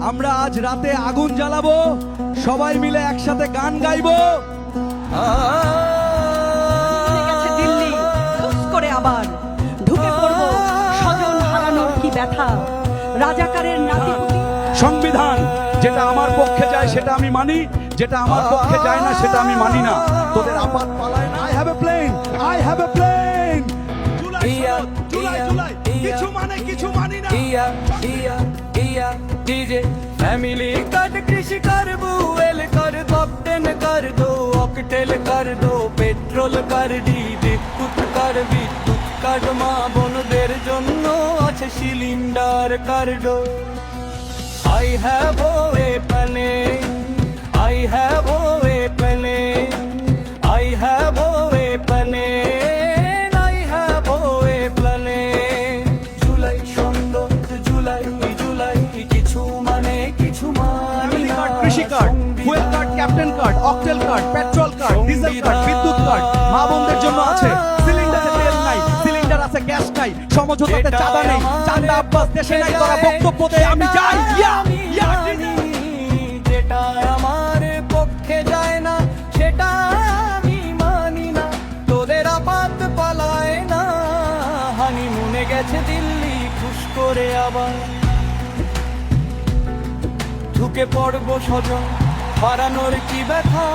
আমরা আজ রাতে আগুন জ্বালাবো, সবাই মিলে একসাথে গান গাইবো। দিল্লি খুশ করে আবার ঢুকে পড়বো, স্বজন হারানোর কি ব্যথা, রাজাকারের নাতিপুতি। সংবিধান যেটা আমার পক্ষে যায় সেটা আমি মানি, যেটা আমার পক্ষে যায় না সেটা আমি মানি না। তোদের আপাত পালায় না। I have a plane, I have a plane. July July July কিছু মানে কিছু মানি না। डीजे फैमिली कट कृषि कर बुएल कर कॉकटेल कर दो ऑकटेल कर दो पेट्रोल कर বিদ্যুৎ কার মা বোনদের জন্য আছে সিলিন্ডার কার দো I have a plane I have a plane I have a plane I have a plane July সুন্দর জুলাই কিছু মানে কিছু মানি না কৃষি card, fuel card, captain card, octal card, petrol card, diesel card, বিদ্যুৎ কার্ড। মা বোনদের জন্য আছে সিলিন্ডারে তেল নাই, সিলিন্ডার আছে গ্যাস নাই, সমঝোতাতে চাঁদা নেই, চাঁদা আব্বাস দেশে নাই, তোরা বক্তব্য দে আমি যাই। যেটা আমার পক্ষে যায় না সেটা আমি মানি না, তোদের আপাত পালায় না, হানিমুনে গেছে দিল্লি খুশ করে আবার ঢুকে পড়বো স্বজন হারানোর কি ব্যথা।